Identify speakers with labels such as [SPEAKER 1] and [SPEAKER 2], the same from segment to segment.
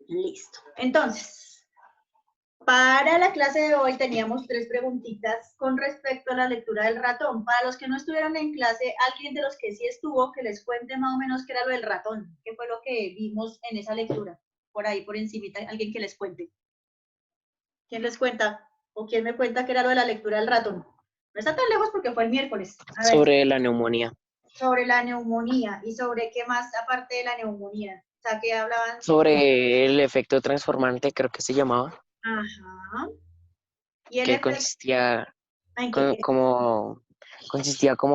[SPEAKER 1] Listo. Entonces, para la clase de hoy teníamos 3 preguntitas con respecto a la lectura del ratón. Para los que no estuvieron en clase, alguien de los que sí estuvo, que les cuente más o menos qué era lo del ratón, qué fue lo que vimos en esa lectura. Por ahí, por encimita, alguien que les cuente. ¿Quién les cuenta? ¿O quién me cuenta qué era lo de la lectura del ratón? No está tan lejos porque fue el miércoles. A ver.
[SPEAKER 2] Sobre la neumonía.
[SPEAKER 1] Sobre la neumonía. ¿Y sobre qué más aparte de la neumonía? O sea, que hablaban.
[SPEAKER 2] Sobre el efecto transformante, creo que se llamaba,
[SPEAKER 1] Ajá. Y el
[SPEAKER 2] que
[SPEAKER 1] efecto.
[SPEAKER 2] consistía
[SPEAKER 1] ¿En qué?
[SPEAKER 2] como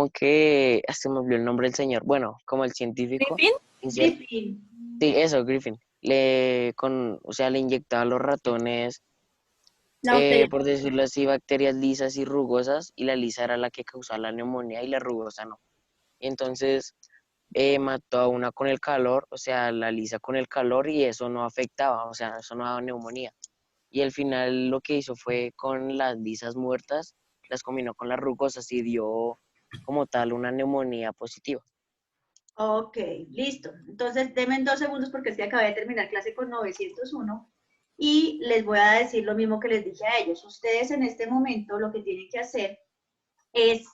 [SPEAKER 2] que, se me olvidó el nombre del señor, bueno, como el científico,
[SPEAKER 3] ¿Griffin?
[SPEAKER 1] Griffin.
[SPEAKER 2] sí, eso, Griffin, o sea, le inyectaba a los ratones,
[SPEAKER 1] La bacteria.
[SPEAKER 2] por decirlo así, bacterias lisas y rugosas, y la lisa era la que causaba la neumonía y la rugosa no. Y entonces mató a una con el calor, o sea, la lisa con el calor, y eso no afectaba, o sea, eso no daba neumonía. Y al final lo que hizo fue con las lisas muertas, las combinó con las rugosas y dio como tal una neumonía positiva.
[SPEAKER 1] Ok, listo. Entonces, denme 2 segundos porque es que acabé de terminar clase con 901 y les voy a decir lo mismo que les dije a ellos. Ustedes en este momento lo que tienen que hacer es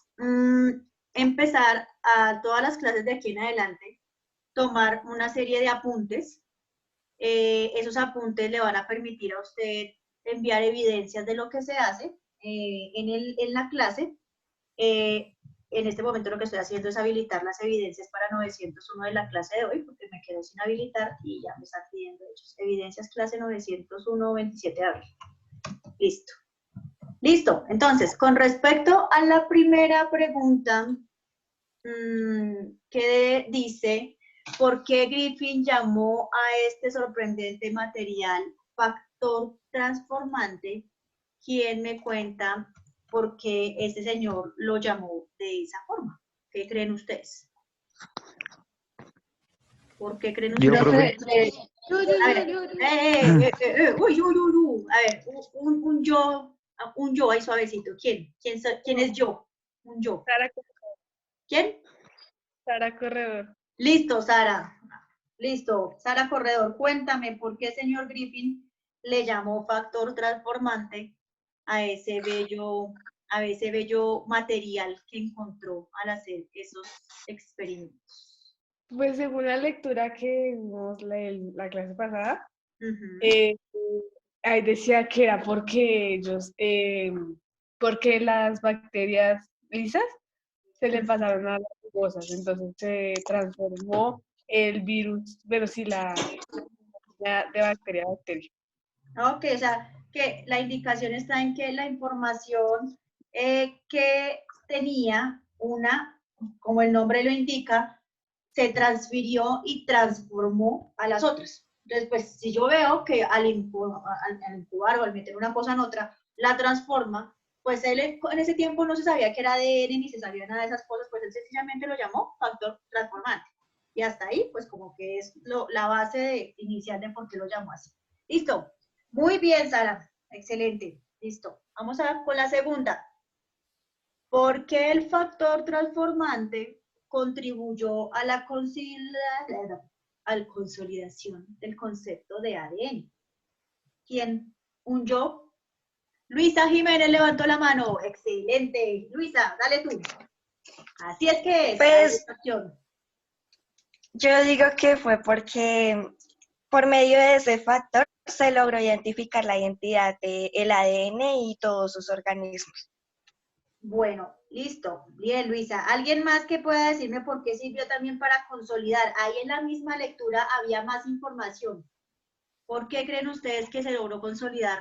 [SPEAKER 1] empezar a todas las clases de aquí en adelante, tomar una serie de apuntes. Esos apuntes le van a permitir a usted enviar evidencias de lo que se hace en la clase. En este momento lo que estoy haciendo es habilitar las evidencias para 901 de la clase de hoy, porque me quedo sin habilitar y ya me están pidiendo ellos. Evidencias clase 901, 27 de abril. Listo. Listo. Entonces, con respecto a la primera pregunta, que dice, ¿por qué Griffin llamó a este sorprendente material factor transformante? ¿Quién me cuenta por qué este señor lo llamó de esa forma? ¿Qué creen ustedes? ¿Por qué creen
[SPEAKER 4] Yo,
[SPEAKER 1] ustedes?
[SPEAKER 4] profe.
[SPEAKER 1] A ver, a ver, un yo ahí suavecito. ¿Quién es yo? Un yo. ¿Quién?
[SPEAKER 3] Sara Corredor.
[SPEAKER 1] Listo, Sara. Listo. Sara Corredor, cuéntame por qué señor Griffin le llamó factor transformante a ese bello material que encontró al hacer esos experimentos.
[SPEAKER 3] Pues según la lectura que vimos la clase pasada,
[SPEAKER 1] Uh-huh.
[SPEAKER 3] ahí decía que era porque las bacterias lisas se le pasaron a las rugosas, entonces se transformó el virus, pero sí de bacteria a bacteria.
[SPEAKER 1] Ok, o sea, que la indicación está en que la información que tenía como el nombre lo indica, se transfirió y transformó a las otras. Entonces, pues, si yo veo que al incubar o al meter una cosa en otra, la transforma, pues él en ese tiempo no se sabía que era ADN ni se sabía nada de esas cosas, pues él sencillamente lo llamó factor transformante. Y hasta ahí, pues como que es la base inicial de por qué lo llamó así. Listo. Muy bien, Sara. Excelente. Listo. Vamos a ver con la segunda. ¿Por qué el factor transformante contribuyó a la consolidación del concepto de ADN? ¿Quién? ¿Un yo? Luisa Jiménez levantó la mano. Excelente. Luisa, dale tú. Así es que es.
[SPEAKER 5] Pues yo digo que fue porque por medio de ese factor se logró identificar la identidad del ADN y todos sus organismos.
[SPEAKER 1] Bueno, listo. Bien, Luisa. ¿Alguien más que pueda decirme por qué sirvió también para consolidar? Ahí en la misma lectura había más información. ¿Por qué creen ustedes que se logró consolidar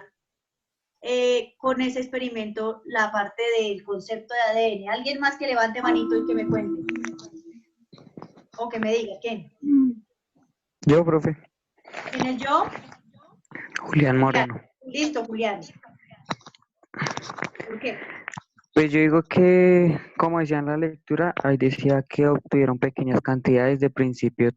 [SPEAKER 1] con ese experimento la parte del concepto de ADN? ¿Alguien más que levante manito y que me cuente? O que me diga, ¿quién?
[SPEAKER 4] Yo, profe.
[SPEAKER 1] ¿Quién es yo?
[SPEAKER 4] Julián Moreno.
[SPEAKER 1] Listo, Julián. ¿Por qué?
[SPEAKER 4] Pues yo digo que, como decía en la lectura, ahí decía que obtuvieron pequeñas cantidades de principio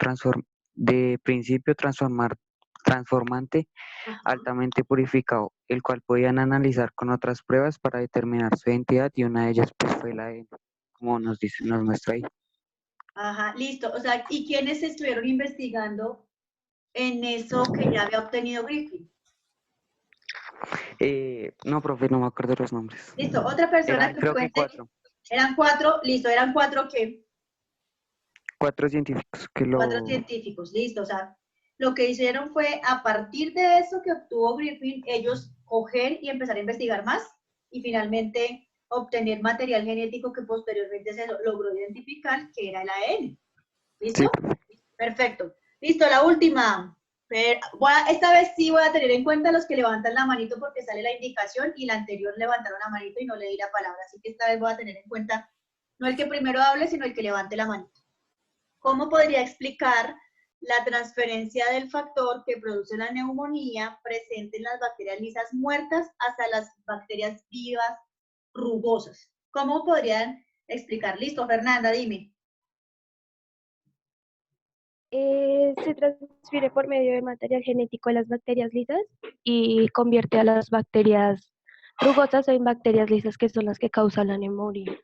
[SPEAKER 4] transformante
[SPEAKER 1] Ajá.
[SPEAKER 4] altamente purificado, el cual podían analizar con otras pruebas para determinar su identidad, y una de ellas pues fue la ADN, como nos muestra ahí.
[SPEAKER 1] Ajá, listo. O sea, ¿y quiénes estuvieron investigando en eso que ya había obtenido Griffin?
[SPEAKER 4] No, profe, no me acuerdo de los nombres.
[SPEAKER 1] Listo, otra persona
[SPEAKER 4] Eran,
[SPEAKER 1] que
[SPEAKER 4] creo que
[SPEAKER 1] cuente.
[SPEAKER 4] 4.
[SPEAKER 1] Eran 4, listo, eran 4 que
[SPEAKER 4] 4 científicos que
[SPEAKER 1] 4
[SPEAKER 4] lo...
[SPEAKER 1] científicos, listo. O sea, lo que hicieron fue, a partir de eso que obtuvo Griffin, ellos coger y empezar a investigar más y finalmente obtener material genético que posteriormente se logró identificar, que era el ADN.
[SPEAKER 4] Sí,
[SPEAKER 1] ¿Listo?
[SPEAKER 4] profe.
[SPEAKER 1] Perfecto. Listo, la última. Esta vez sí voy a tener en cuenta los que levantan la manito porque sale la indicación y la anterior levantaron la manito y no le di la palabra. Así que esta vez voy a tener en cuenta no el que primero hable, sino el que levante la manito. ¿Cómo podría explicar la transferencia del factor que produce la neumonía presente en las bacterias lisas muertas hasta las bacterias vivas rugosas? ¿Cómo podrían explicar? Listo, Fernanda, dime.
[SPEAKER 6] Se transfiere por medio de material genético a las bacterias lisas y convierte a las bacterias rugosas en bacterias lisas, que son las que causan la neumonía.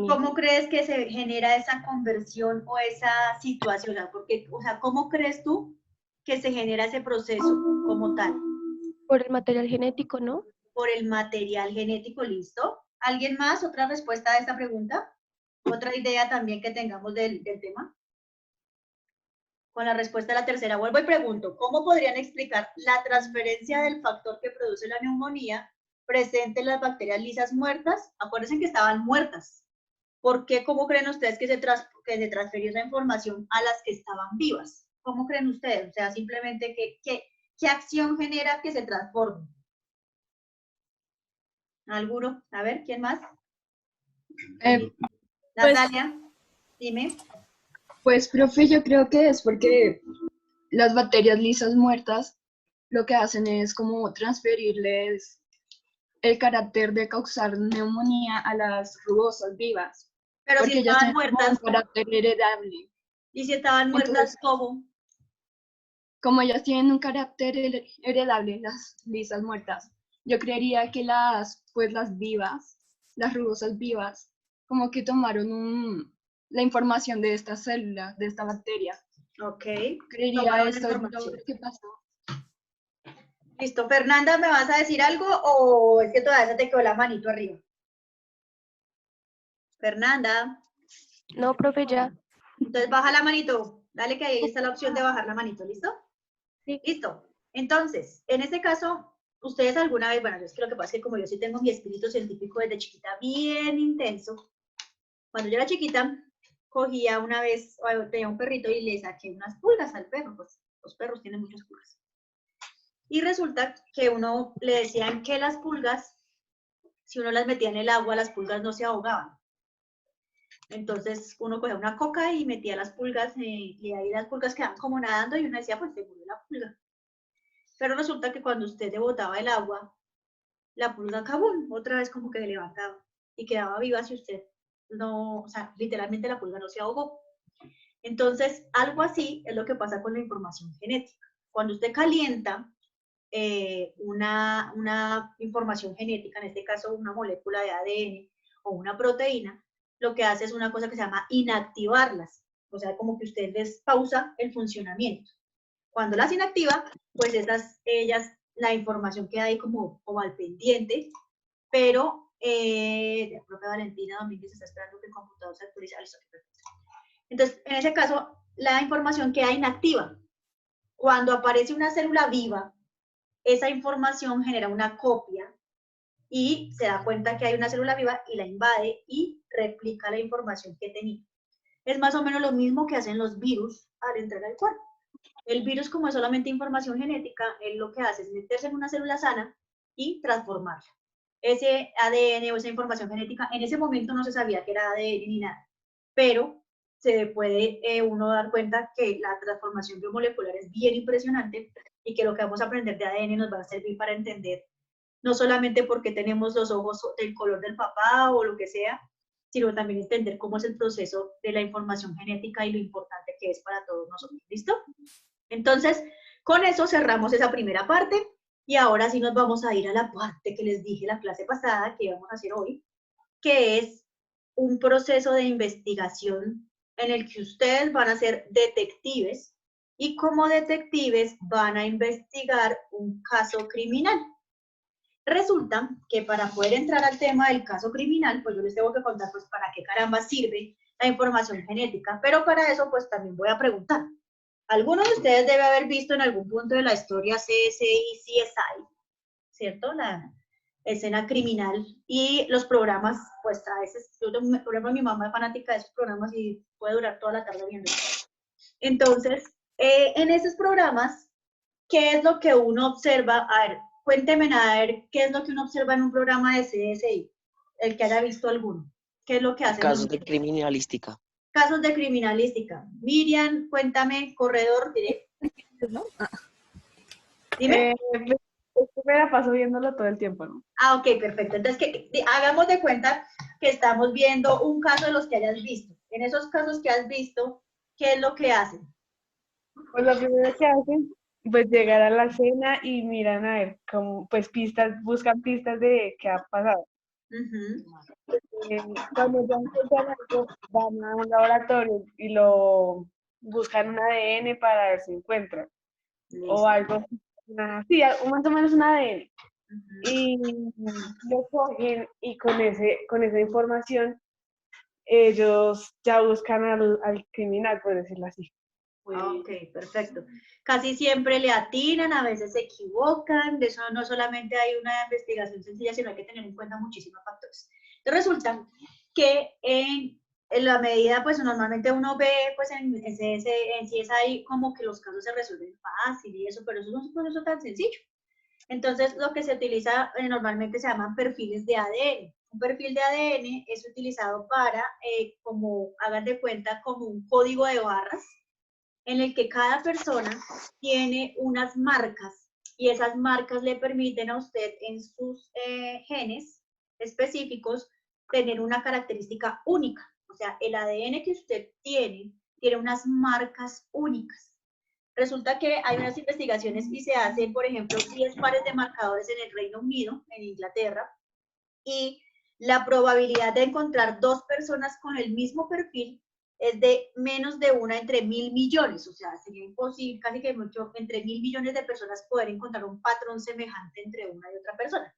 [SPEAKER 1] ¿Cómo crees que se genera esa conversión o esa situación? Porque, o sea, ¿cómo crees tú que se genera ese proceso como tal?
[SPEAKER 6] Por el material genético, ¿no?
[SPEAKER 1] Por el material genético, ¿listo? ¿Alguien más? ¿Otra respuesta a esta pregunta? ¿Otra idea también que tengamos del tema? Con la respuesta a la tercera, vuelvo y pregunto, ¿cómo podrían explicar la transferencia del factor que produce la neumonía presente en las bacterias lisas muertas? Acuérdense que estaban muertas. ¿Por qué? ¿Cómo creen ustedes que se transfirió esa información a las que estaban vivas? ¿Cómo creen ustedes? O sea, simplemente, ¿qué acción genera que se transforme? ¿Alguno? A ver, ¿quién más? Natalia, dime.
[SPEAKER 7] Pues, profe, yo creo que es porque las bacterias lisas muertas lo que hacen es como transferirles el carácter de causar neumonía a las rugosas vivas,
[SPEAKER 1] Pero
[SPEAKER 7] porque
[SPEAKER 1] si
[SPEAKER 7] ellas
[SPEAKER 1] estaban
[SPEAKER 7] tienen como un
[SPEAKER 1] muertas,
[SPEAKER 7] carácter heredable.
[SPEAKER 1] y si estaban muertas,
[SPEAKER 7] Entonces,
[SPEAKER 1] ¿cómo?
[SPEAKER 7] como ellas tienen un carácter heredable, las lisas muertas, yo creería que las vivas, las rugosas vivas, como que tomaron la información de esta célula, de esta bacteria.
[SPEAKER 1] Ok.
[SPEAKER 7] Creería
[SPEAKER 1] Tomaron la
[SPEAKER 7] esto es lo
[SPEAKER 1] información.
[SPEAKER 7] que pasó.
[SPEAKER 1] Listo. Fernanda, ¿me vas a decir algo o es que todavía se te quedó la manito arriba? Fernanda.
[SPEAKER 6] No, profe, ya.
[SPEAKER 1] Entonces baja la manito. Dale que ahí está la opción de bajar la manito. ¿Listo?
[SPEAKER 6] Sí.
[SPEAKER 1] Listo. Entonces, en este caso, ustedes alguna vez, bueno, es que lo que pasa es que como yo sí tengo mi espíritu científico desde chiquita bien intenso, cuando yo era chiquita, cogía una vez, tenía un perrito y le saqué unas pulgas al perro, pues los perros tienen muchas pulgas. Y resulta que uno le decían que las pulgas, si uno las metía en el agua, las pulgas no se ahogaban. Entonces uno cogía una coca y metía las pulgas y ahí las pulgas quedaban como nadando y uno decía, pues se murió la pulga. Pero resulta que cuando usted le botaba el agua, la pulga cabún, otra vez como que se levantaba y quedaba viva si usted no, o sea, literalmente la pulga no se ahogó. Entonces, algo así es lo que pasa con la información genética. Cuando usted calienta una información genética, en este caso una molécula de ADN o una proteína, lo que hace es una cosa que se llama inactivarlas. O sea, como que usted les pausa el funcionamiento. Cuando las inactiva, pues ellas, la información queda ahí como al pendiente, pero la propia Valentina Domínguez está esperando que el computador se actualice. Entonces, en ese caso, la información queda inactiva. Cuando aparece una célula viva, esa información genera una copia y se da cuenta que hay una célula viva y la invade y replica la información que tenía. Es más o menos lo mismo que hacen los virus al entrar al cuerpo. El virus, como es solamente información genética, él lo que hace es meterse en una célula sana y transformarla. Ese ADN o esa información genética, en ese momento no se sabía que era ADN ni nada, pero se puede uno dar cuenta que la transformación biomolecular es bien impresionante y que lo que vamos a aprender de ADN nos va a servir para entender no solamente porque tenemos los ojos del color del papá o lo que sea, sino también entender cómo es el proceso de la información genética y lo importante que es para todos nosotros. ¿Listo? Entonces, con eso cerramos esa primera parte y ahora sí nos vamos a ir a la parte que les dije la clase pasada que íbamos a hacer hoy, que es un proceso de investigación en el que ustedes van a ser detectives y como detectives van a investigar un caso criminal. Resulta que para poder entrar al tema del caso criminal, pues yo les tengo que contar pues para qué caramba sirve la información genética, pero para eso pues también voy a preguntar. Algunos de ustedes debe haber visto en algún punto de la historia CSI, CSI, ¿cierto? La escena criminal y los programas, pues a veces, yo, por ejemplo, mi mamá es fanática de esos programas y puede durar toda la tarde viendo. Entonces, en esos programas, ¿qué es lo que uno observa? A ver, cuénteme a ver, ¿qué es lo que uno observa en un programa de CSI? El que haya visto alguno. ¿Qué es lo que hacen?
[SPEAKER 2] Casos de criminalística.
[SPEAKER 1] Casos de criminalística. Miriam, cuéntame, corredor directo.
[SPEAKER 8] ¿No? Ah.
[SPEAKER 1] Dime.
[SPEAKER 3] Me la paso viéndolo todo el tiempo, ¿no?
[SPEAKER 1] Ah, ok, perfecto. Entonces, hagamos de cuenta que estamos viendo un caso de los que hayas visto. En esos casos que has visto, ¿qué es lo que hacen?
[SPEAKER 3] Pues lo primero que hacen, pues llegar a la escena y miran a ver cómo, pues pistas, buscan pistas de qué ha pasado. Cuando ya encuentran algo, van a un laboratorio y lo buscan un ADN para ver si encuentran.
[SPEAKER 1] Listo.
[SPEAKER 3] O algo, sí, más o menos un ADN. Y lo cogen y con esa información ellos ya buscan al criminal, por decirlo así.
[SPEAKER 1] Ok, perfecto. Casi siempre le atinan, a veces se equivocan, de eso no solamente hay una investigación sencilla, sino hay que tener en cuenta muchísimos factores. Entonces resulta que en la medida, pues normalmente uno ve, pues en CSI como que los casos se resuelven fácil y eso, pero eso no es un proceso tan sencillo. Entonces lo que se utiliza normalmente se llaman perfiles de ADN. Un perfil de ADN es utilizado para, como hagan de cuenta, como un código de barras, en el que cada persona tiene unas marcas y esas marcas le permiten a usted en sus genes específicos tener una característica única. O sea, el ADN que usted tiene unas marcas únicas. Resulta que hay unas investigaciones y se hacen, por ejemplo, 10 pares de marcadores en el Reino Unido, en Inglaterra, y la probabilidad de encontrar dos personas con el mismo perfil es de menos de una entre 1.000 millones, o sea, sería imposible, casi que mucho, entre 1.000 millones de personas poder encontrar un patrón semejante entre una y otra persona.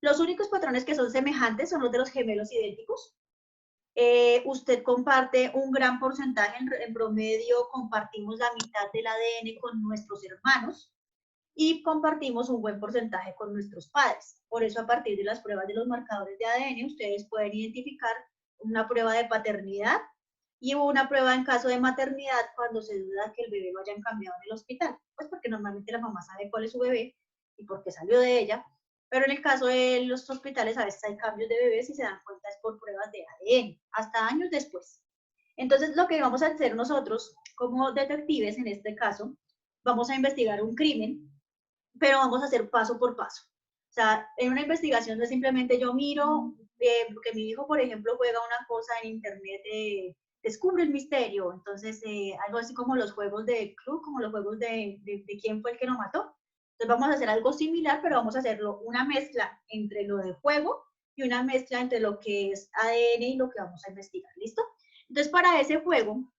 [SPEAKER 1] Los únicos patrones que son semejantes son los de los gemelos idénticos. Usted comparte un gran porcentaje, en promedio compartimos la mitad del ADN con nuestros hermanos y compartimos un buen porcentaje con nuestros padres. Por eso, a partir de las pruebas de los marcadores de ADN, ustedes pueden identificar una prueba de paternidad y una prueba en caso de maternidad cuando se duda que el bebé lo hayan cambiado en el hospital, pues porque normalmente la mamá sabe cuál es su bebé y por qué salió de ella, pero en el caso de los hospitales a veces hay cambios de bebés y se dan cuenta es por pruebas de ADN, hasta años después. Entonces, lo que vamos a hacer nosotros como detectives en este caso, vamos a investigar un crimen, pero vamos a hacer paso por paso. O sea, en una investigación no es simplemente yo miro, porque mi hijo, por ejemplo, juega una cosa en internet, descubre el misterio, entonces algo así como los juegos de club, como los juegos de quién fue el que lo mató. Entonces vamos a hacer algo similar, pero vamos a hacerlo una mezcla entre lo de juego y una mezcla entre lo que es ADN y lo que vamos a investigar, ¿listo? Entonces para ese juego,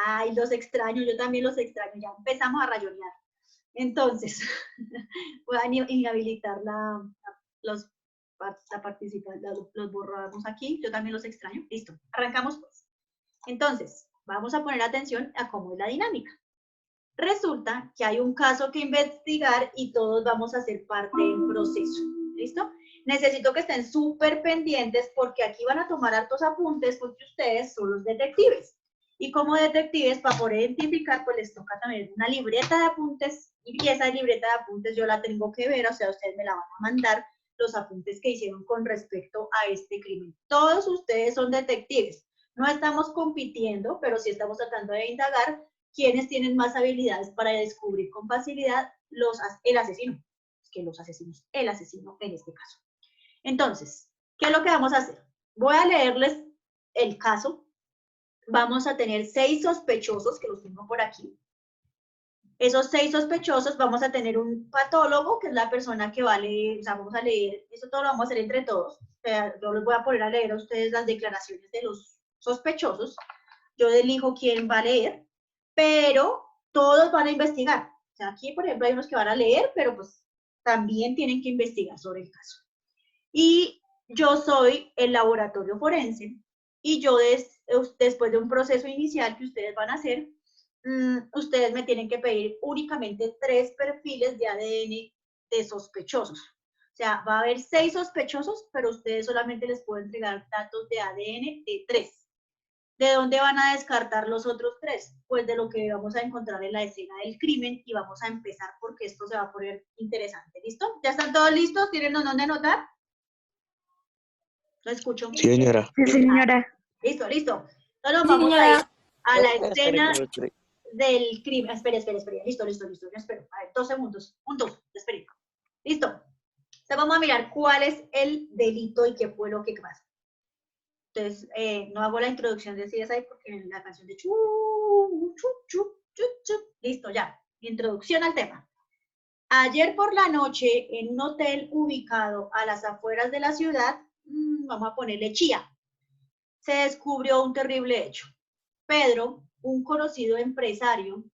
[SPEAKER 1] ay, los extraño, yo también los extraño, ya empezamos a rayonear. Entonces, voy a inhabilitar los borramos aquí, yo también los extraño, listo, arrancamos pues. Entonces, vamos a poner atención a cómo es la dinámica. Resulta que hay un caso que investigar y todos vamos a ser parte del proceso, ¿listo? Necesito que estén súper pendientes porque aquí van a tomar hartos apuntes porque ustedes son los detectives. Y como detectives, para poder identificar, pues les toca también una libreta de apuntes y esa libreta de apuntes yo la tengo que ver, o sea, ustedes me la van a mandar los apuntes que hicieron con respecto a este crimen. Todos ustedes son detectives. No estamos compitiendo, pero sí estamos tratando de indagar quiénes tienen más habilidades para descubrir con facilidad el asesino. Que los asesinos, el asesino en este caso. Entonces, ¿qué es lo que vamos a hacer? Voy a leerles el caso. Vamos a tener 6 sospechosos, que los tengo por aquí. Esos 6 sospechosos, vamos a tener un patólogo, que es la persona que va a leer, o sea, vamos a leer, eso todo lo vamos a hacer entre todos. O sea, yo les voy a poner a leer a ustedes las declaraciones de los sospechosos. Yo elijo quién va a leer, pero todos van a investigar. O sea, aquí, por ejemplo, hay unos que van a leer, pero pues también tienen que investigar sobre el caso. Y yo soy el laboratorio forense, y yo después de un proceso inicial que ustedes van a hacer, ustedes me tienen que pedir únicamente 3 perfiles de ADN de sospechosos. O sea, va a haber 6 sospechosos, pero ustedes solamente les puedo entregar datos de ADN de 3. ¿De dónde van a descartar los otros 3? Pues de lo que vamos a encontrar en la escena del crimen, y vamos a empezar porque esto se va a poner interesante. ¿Listo? ¿Ya están todos listos? ¿Tienen dónde anotar? Lo escucho.
[SPEAKER 8] Sí, señora.
[SPEAKER 6] Sí, señora.
[SPEAKER 1] Listo, listo. Entonces vamos a ir a la escena del crimen. Espera. Listo. Yo espero. A ver, 2 segundos. Esperen. Listo. Entonces vamos a mirar cuál es el delito y qué fue lo que pasó. Entonces, no hago la introducción de CSI porque en la canción de listo, ya. Introducción al tema. Ayer por la noche, en un hotel ubicado a las afueras de la ciudad, vamos a ponerle Chía, se descubrió un terrible hecho. Pedro, un conocido empresario,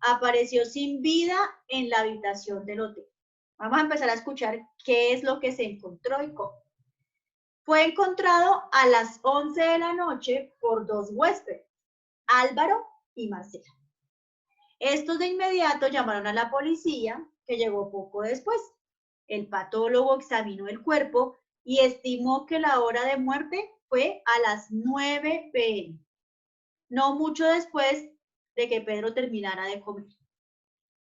[SPEAKER 1] apareció sin vida en la habitación del hotel. Vamos a empezar a escuchar qué es lo que se encontró y cómo. Fue encontrado a las 11 de la noche por 2 huéspedes, Álvaro y Marcela. Estos de inmediato llamaron a la policía, que llegó poco después. El patólogo examinó el cuerpo y estimó que la hora de muerte fue a las 9 p.m., no mucho después de que Pedro terminara de comer.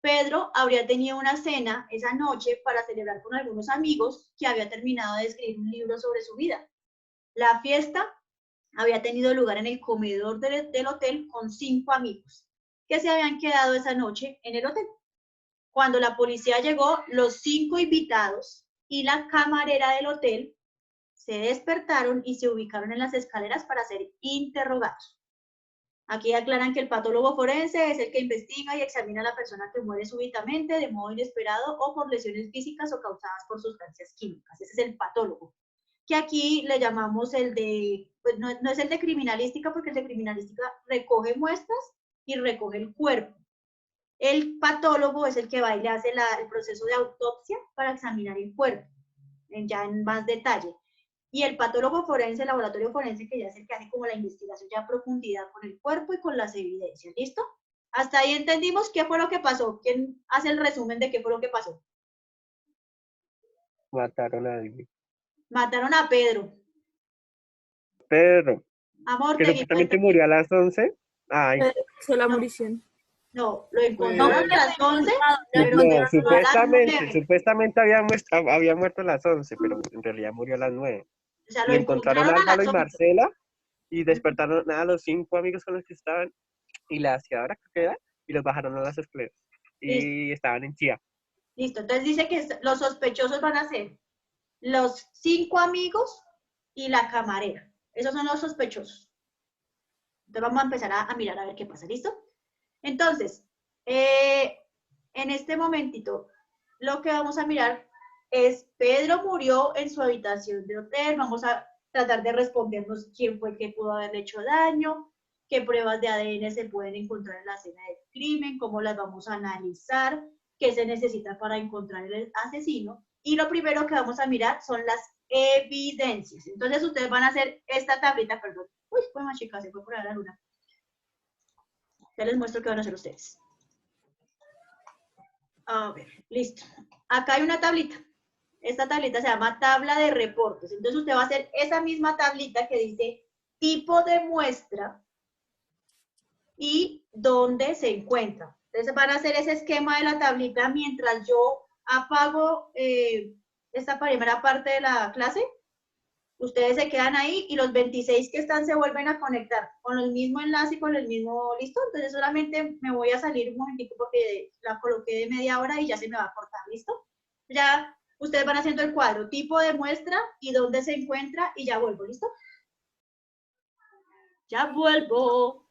[SPEAKER 1] Pedro habría tenido una cena esa noche para celebrar con algunos amigos que había terminado de escribir un libro sobre su vida. La fiesta había tenido lugar en el comedor del hotel con 5 amigos que se habían quedado esa noche en el hotel. Cuando la policía llegó, los 5 invitados y la camarera del hotel se despertaron y se ubicaron en las escaleras para ser interrogados. Aquí aclaran que el patólogo forense es el que investiga y examina a la persona que muere súbitamente, de modo inesperado o por lesiones físicas o causadas por sustancias químicas. Ese es el patólogo, que aquí le llamamos el de, pues no es el de criminalística, porque el de criminalística recoge muestras y recoge el cuerpo. El patólogo es el que va y le hace el proceso de autopsia para examinar el cuerpo, ya en más detalle. Y el patólogo forense, el laboratorio forense, que ya es el que hace como la investigación ya a profundidad con el cuerpo y con las evidencias. ¿Listo? Hasta ahí entendimos qué fue lo que pasó. ¿Quién hace el resumen de qué fue lo que pasó?
[SPEAKER 8] Mataron a alguien.
[SPEAKER 1] Mataron a Pedro.
[SPEAKER 8] Pedro,
[SPEAKER 1] Amor,
[SPEAKER 8] que supuestamente murió a las 11. Ay,
[SPEAKER 9] La morición.
[SPEAKER 1] no, lo encontraron a las 11.
[SPEAKER 8] no, supuestamente había muerto a las 11, pero en realidad murió a las 9.
[SPEAKER 1] O sea,
[SPEAKER 8] Y
[SPEAKER 1] lo
[SPEAKER 8] encontraron a
[SPEAKER 1] encontraron a
[SPEAKER 8] Álvaro
[SPEAKER 1] las
[SPEAKER 8] y
[SPEAKER 1] 11.
[SPEAKER 8] Marcela y despertaron a los 5 amigos con los que estaban y la aseadora que queda y los bajaron a las escaleras. Y estaban en Chía.
[SPEAKER 1] Listo, entonces dice que los sospechosos van a ser los 5 amigos y la camarera. Esos son los sospechosos. Entonces vamos a empezar a mirar a ver qué pasa, ¿listo? Entonces, en este momentito, lo que vamos a mirar es, Pedro murió en su habitación de hotel. Vamos a tratar de respondernos quién fue el que pudo haberle hecho daño, qué pruebas de ADN se pueden encontrar en la escena del crimen, cómo las vamos a analizar, qué se necesita para encontrar el asesino. Y lo primero que vamos a mirar son las evidencias. Entonces ustedes van a hacer esta tablita, perdón. Uy, pues más chicas, se fue por ahí la luna. Ya les muestro qué van a hacer ustedes. A ver, listo. Acá hay una tablita. Esta tablita se llama tabla de reportes. Entonces usted va a hacer esa misma tablita que dice tipo de muestra y dónde se encuentra. Entonces van a hacer ese esquema de la tablita mientras yo apago esta primera parte de la clase. Ustedes se quedan ahí y los 26 que están se vuelven a conectar con el mismo enlace y con el mismo, ¿listo? Entonces solamente me voy a salir un momentico porque la coloqué de media hora y ya se me va a cortar, ¿listo? Ya ustedes van haciendo el cuadro, tipo de muestra y dónde se encuentra y ya vuelvo, ¿listo? Ya vuelvo.